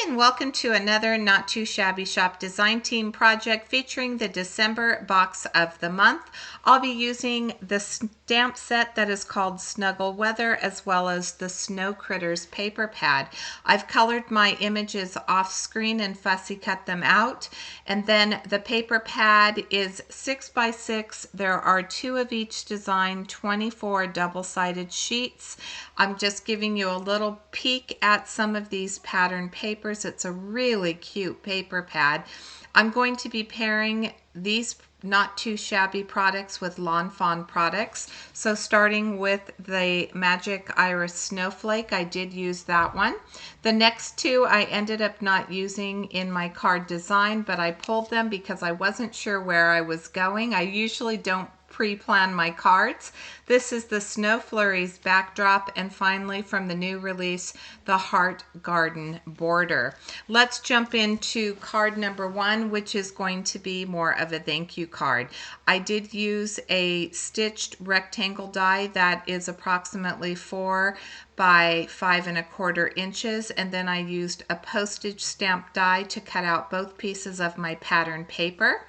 and welcome to another Not Too Shabby Shop Design Team project featuring the December box of the month. I'll be using the stamp set that is called Snuggle Weather as well as the Snow Critters paper pad. I've colored my images off screen and fussy cut them out, and then the paper pad is 6 by 6. There are 2 of each design, 24 double-sided sheets. I'm just giving you a little peek at some of these pattern papers. It's a really cute paper pad. I'm going to be pairing these Not Too Shabby products with Lawn Fawn products. So starting with the Magic Iris Snowflake, I did use that one. The next two I ended up not using in my card design, but I pulled them because I wasn't sure where I was going. I usually don't pre-plan my cards. This is the Snow Flurries backdrop, and finally from the new release, the Heart Garden border. Let's jump into card number 1, which is going to be more of a thank you card. I did use a stitched rectangle die that is approximately 4 by 5¼ inches, and then I used a postage stamp die to cut out both pieces of my pattern paper.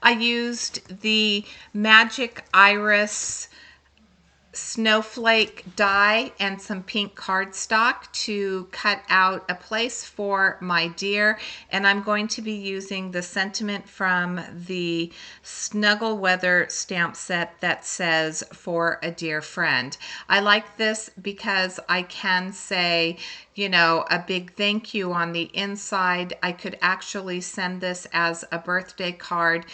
I used the Magic Iris Snowflake die and some pink cardstock to cut out a place for my deer, and I'm going to be using the sentiment from the Snuggle Weather stamp set that says "For a Dear Friend." I like this because I can say, you know, a big thank you on the inside. I could actually send this as a birthday card.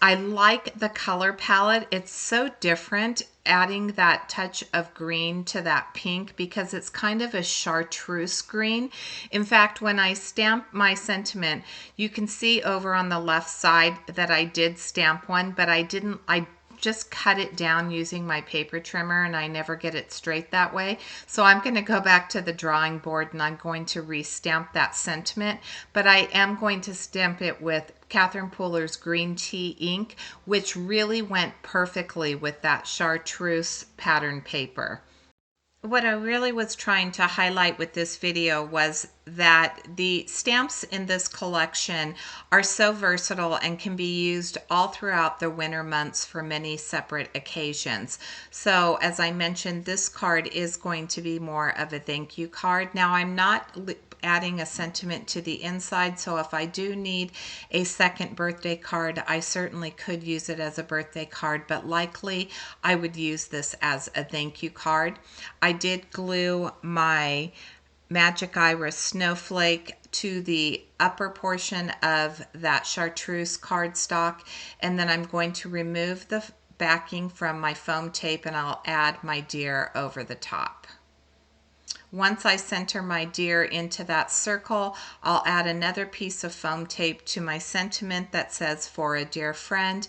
I like the color palette. It's so different, adding that touch of green to that pink because it's kind of a chartreuse green. In fact, when I stamp my sentiment, you can see over on the left side that I did stamp one, but I just cut it down using my paper trimmer, and I never get it straight that way. So I'm going to go back to the drawing board and I'm going to re-stamp that sentiment, but I am going to stamp it with Catherine Pooler's green tea ink, which really went perfectly with that chartreuse pattern paper. What I really was trying to highlight with this video was that the stamps in this collection are so versatile and can be used all throughout the winter months for many separate occasions. So as I mentioned, this card is going to be more of a thank you card. Now I'm not adding a sentiment to the inside, so if I do need a second birthday card, I certainly could use it as a birthday card, but likely I would use this as a thank you card. I did glue my Magic Iris Snowflake to the upper portion of that chartreuse cardstock, and then I'm going to remove the backing from my foam tape and I'll add my deer over the top. Once I center my deer into that circle, I'll add another piece of foam tape to my sentiment that says "For a Dear Friend."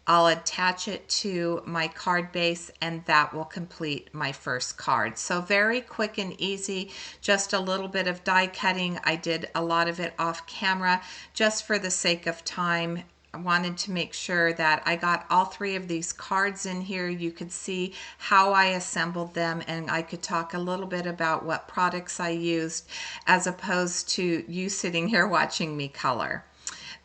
I'll attach it to my card base, and that will complete my first card. So very quick and easy, just a little bit of die cutting. I did a lot of it off camera just for the sake of time. I wanted to make sure that I got all 3 of these cards in here. You could see how I assembled them, and I could talk a little bit about what products I used as opposed to you sitting here watching me color.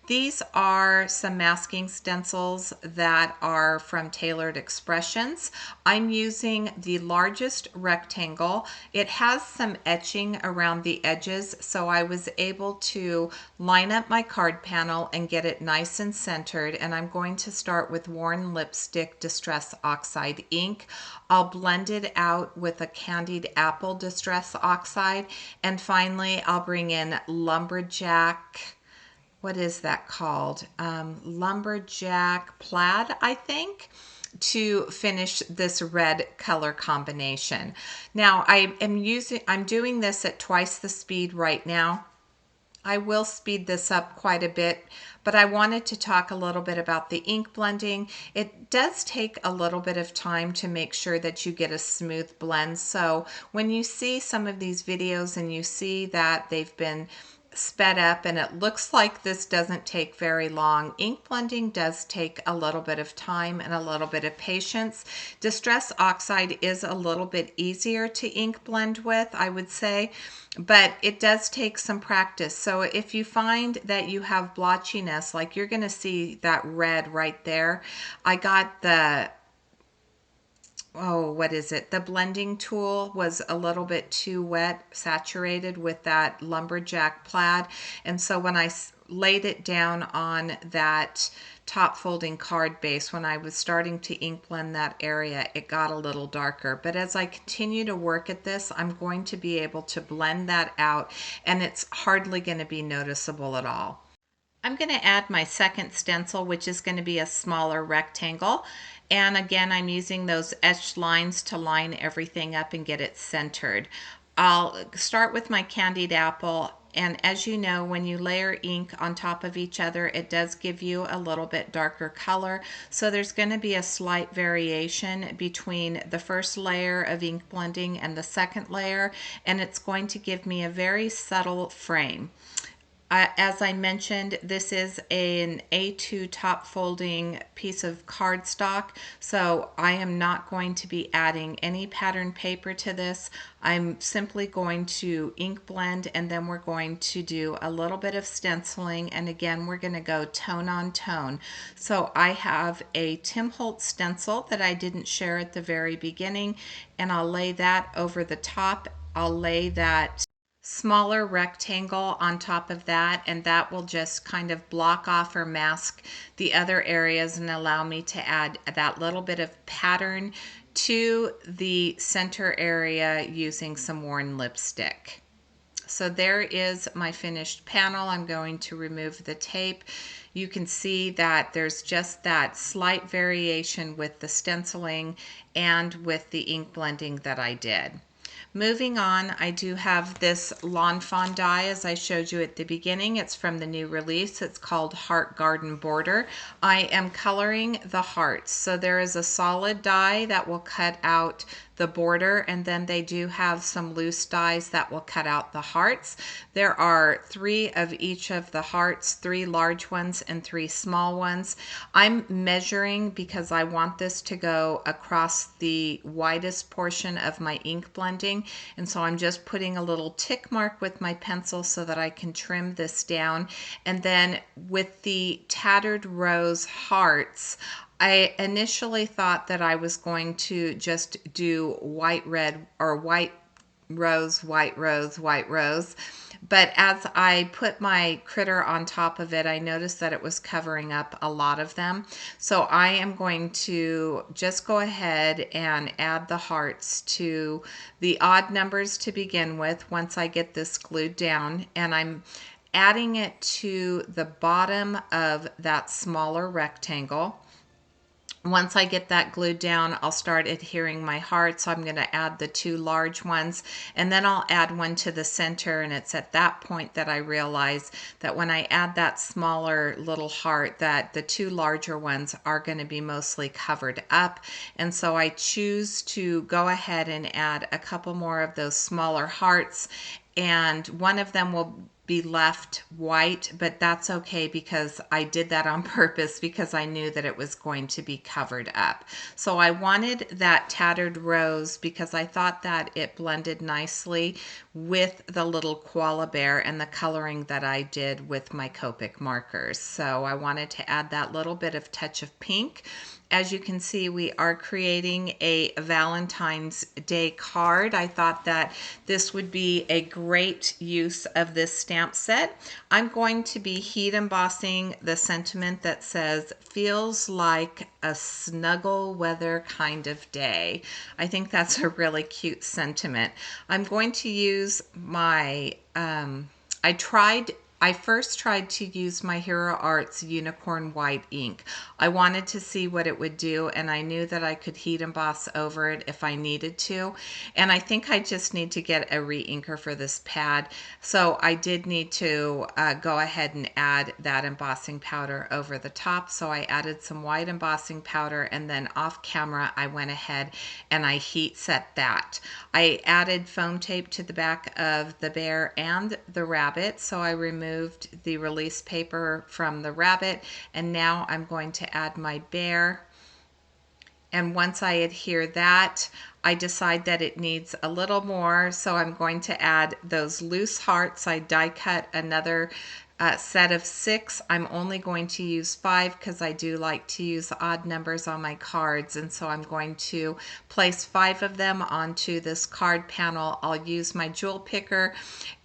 These are some masking stencils that are from Tailored Expressions. I'm using the largest rectangle. It has some etching around the edges, so I was able to line up my card panel and get it nice and centered, and I'm going to start with Worn Lipstick Distress Oxide ink. I'll blend it out with a Candied Apple Distress Oxide, and finally I'll bring in Lumberjack, what is that called? Lumberjack Plaid, I think, to finish this red color combination. Now I'm doing this at twice the speed right now. I will speed this up quite a bit, but I wanted to talk a little bit about the ink blending. It does take a little bit of time to make sure that you get a smooth blend. So when you see some of these videos and you see that they've been sped up, and it looks like this doesn't take very long. Ink blending does take a little bit of time and a little bit of patience. Distress oxide is a little bit easier to ink blend with, I would say, but it does take some practice. So if you find that you have blotchiness, like you're going to see that red right there, I got the what is it? The blending tool was a little bit too wet, saturated with that lumberjack plaid. And so when I laid it down on that top folding card base, when I was starting to ink blend that area, it got a little darker. But as I continue to work at this, I'm going to be able to blend that out, and it's hardly going to be noticeable at all. I'm going to add my second stencil, which is going to be a smaller rectangle. And again, I'm using those etched lines to line everything up and get it centered. I'll start with my candied apple. And as you know, when you layer ink on top of each other, it does give you a little bit darker color. So there's going to be a slight variation between the first layer of ink blending and the second layer. And it's going to give me a very subtle frame. As I mentioned, this is an A2 top folding piece of cardstock, so I am not going to be adding any pattern paper to this. I'm simply going to ink blend, and then we're going to do a little bit of stenciling, and again we're going to go tone on tone. So I have a Tim Holtz stencil that I didn't share at the very beginning, and I'll lay that over the top. I'll lay that smaller rectangle on top of that, and that will just kind of block off or mask the other areas and allow me to add that little bit of pattern to the center area using some worn lipstick. So there is my finished panel. I'm going to remove the tape. You can see that there's just that slight variation with the stenciling and with the ink blending that I did. Moving on, I do have this Lawn Fawn die, as I showed you at the beginning. It's from the new release. It's called Heart Garden Border. I am coloring the hearts. So there is a solid die that will cut out the border, and then they do have some loose dies that will cut out the hearts. There are 3 of each of the hearts, 3 large ones and 3 small ones. I'm measuring because I want this to go across the widest portion of my ink blending, and so I'm just putting a little tick mark with my pencil so that I can trim this down. And then with the Tattered Rose hearts, I initially thought that I was going to just do white, red, or white rose, white rose, white rose. But as I put my critter on top of it, I noticed that it was covering up a lot of them. So I am going to just go ahead and add the hearts to the odd numbers to begin with once I get this glued down. And I'm adding it to the bottom of that smaller rectangle. Once I get that glued down, I'll start adhering my heart. So I'm going to add the 2 large ones, and then I'll add one to the center. And it's at that point that I realize that when I add that smaller little heart, that the 2 larger ones are going to be mostly covered up. And so I choose to go ahead and add a couple more of those smaller hearts, and one of them will be left white, but that's okay because I did that on purpose because I knew that it was going to be covered up. So I wanted that Tattered Rose because I thought that it blended nicely with the little koala bear and the coloring that I did with my Copic markers. So I wanted to add that little bit of touch of pink. As you can see, we are creating a Valentine's Day card. I thought that this would be a great use of this stamp set. I'm going to be heat embossing the sentiment that says, "Feels like a snuggle weather kind of day." I think that's a really cute sentiment. I'm going to use my, I first tried to use my Hero Arts Unicorn White ink. I wanted to see what it would do, and I knew that I could heat emboss over it if I needed to. And I think I just need to get a re-inker for this pad. So I did need to go ahead and add that embossing powder over the top. So I added some white embossing powder, and then off camera I went ahead and I heat set that. I added foam tape to the back of the bear and the rabbit, so I removed the release paper from the rabbit, and now I'm going to add my bear. And once I adhere that, I decide that it needs a little more, so I'm going to add those loose hearts. I die cut another set of 6. I'm only going to use 5 because I do like to use odd numbers on my cards, and so I'm going to place 5 of them onto this card panel. I'll use my jewel picker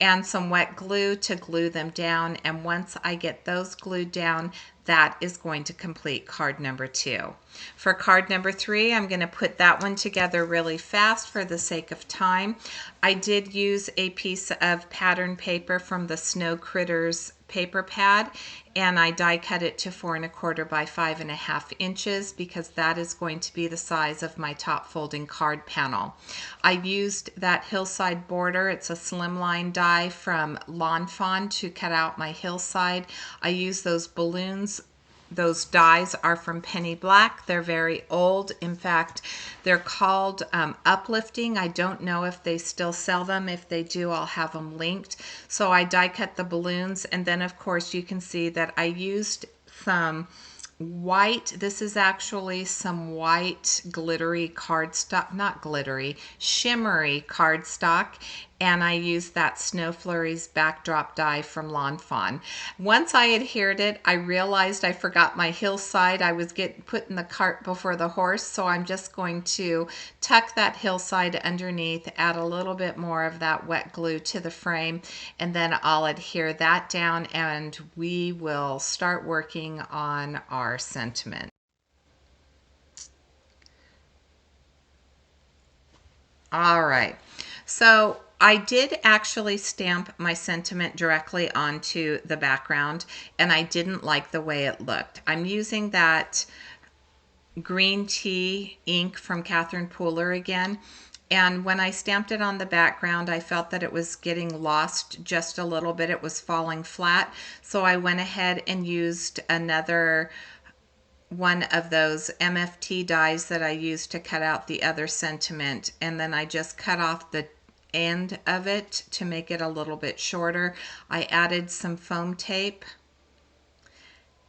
and some wet glue to glue them down, and once I get those glued down, that is going to complete card number 2. For card number 3, I'm going to put that one together really fast for the sake of time. I did use a piece of pattern paper from the Snow Critters paper pad, and I die cut it to 4 1/4 by 5 1/2 inches because that is going to be the size of my top folding card panel. I used that hillside border. It's a slimline die from Lawn Fawn to cut out my hillside. I used those balloons. Those dies are from Penny Black. They're very old. In fact, they're called Uplifting. I don't know if they still sell them. If they do, I'll have them linked. So I die cut the balloons, and then of course you can see that I used some white. This is actually some white glittery cardstock, not glittery, shimmery cardstock, and I used that Snow Flurries backdrop die from Lawn Fawn. Once I adhered it, I realized I forgot my hillside. I was putting the cart before the horse, so I'm just going to tuck that hillside underneath, add a little bit more of that wet glue to the frame, and then I'll adhere that down, and we will start working on our sentiment. All right, so I did actually stamp my sentiment directly onto the background, and I didn't like the way it looked. I'm using that green tea ink from Catherine Pooler again, and when I stamped it on the background, I felt that it was getting lost just a little bit. It was falling flat, so I went ahead and used another one of those MFT dies that I used to cut out the other sentiment, and then I just cut off the end of it to make it a little bit shorter. I added some foam tape,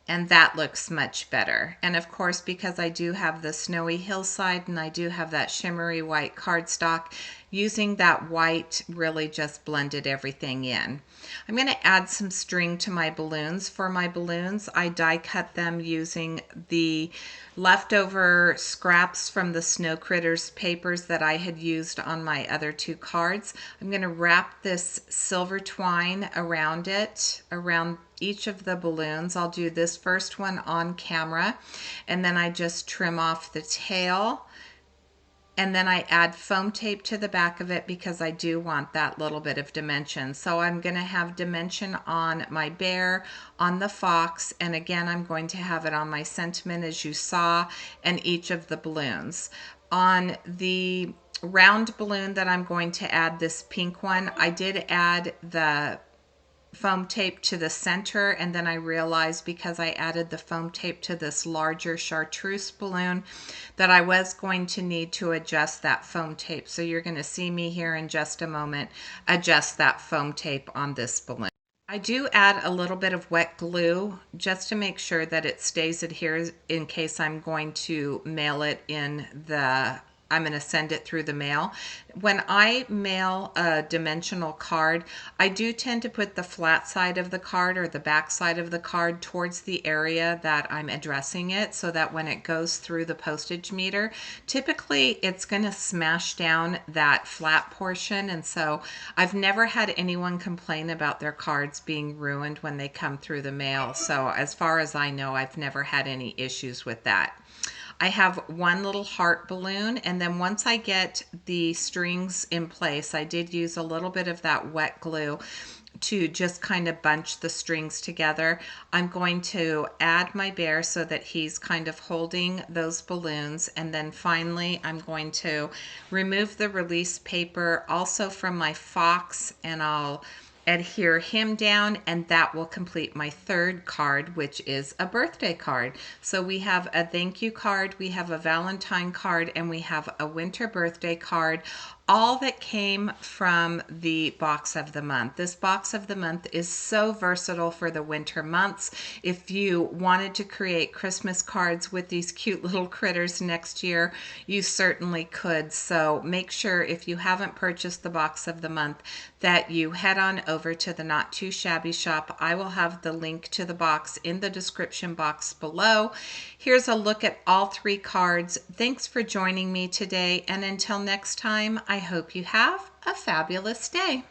and that looks much better. And of course, because I do have the snowy hillside and I do have that shimmery white cardstock, using that white really just blended everything in. I'm going to add some string to my balloons. For my balloons, I die cut them using the leftover scraps from the Snow Critters papers that I had used on my other 2 cards. I'm going to wrap this silver twine around it, around each of the balloons. I'll do this first one on camera, and then I just trim off the tail, and then I add foam tape to the back of it because I do want that little bit of dimension. So I'm going to have dimension on my bear, on the fox, and again I'm going to have it on my sentiment as you saw, and each of the balloons. On the round balloon that I'm going to add, this pink one, I did add the foam tape to the center, and then I realized because I added the foam tape to this larger chartreuse balloon that I was going to need to adjust that foam tape. So you're going to see me here in just a moment adjust that foam tape on this balloon. I do add a little bit of wet glue just to make sure that it stays adhered in case I'm going to mail it in the I'm going to send it through the mail. When I mail a dimensional card, I do tend to put the flat side of the card or the back side of the card towards the area that I'm addressing it, so that when it goes through the postage meter, typically it's going to smash down that flat portion. And so I've never had anyone complain about their cards being ruined when they come through the mail. So as far as I know, I've never had any issues with that. I have one little heart balloon, and then once I get the strings in place, I did use a little bit of that wet glue to just kind of bunch the strings together. I'm going to add my bear so that he's kind of holding those balloons, and then finally I'm going to remove the release paper also from my fox, and I'll adhere him down, and that will complete my third card, which is a birthday card. So we have a thank you card, we have a Valentine card, and we have a winter birthday card, all that came from the box of the month. This box of the month is so versatile for the winter months. If you wanted to create Christmas cards with these cute little critters next year, you certainly could. So make sure, if you haven't purchased the box of the month, that you head on over to the Not Too Shabby shop. I will have the link to the box in the description box below. Here's a look at all three cards. Thanks for joining me today, and until next time, I hope you have a fabulous day.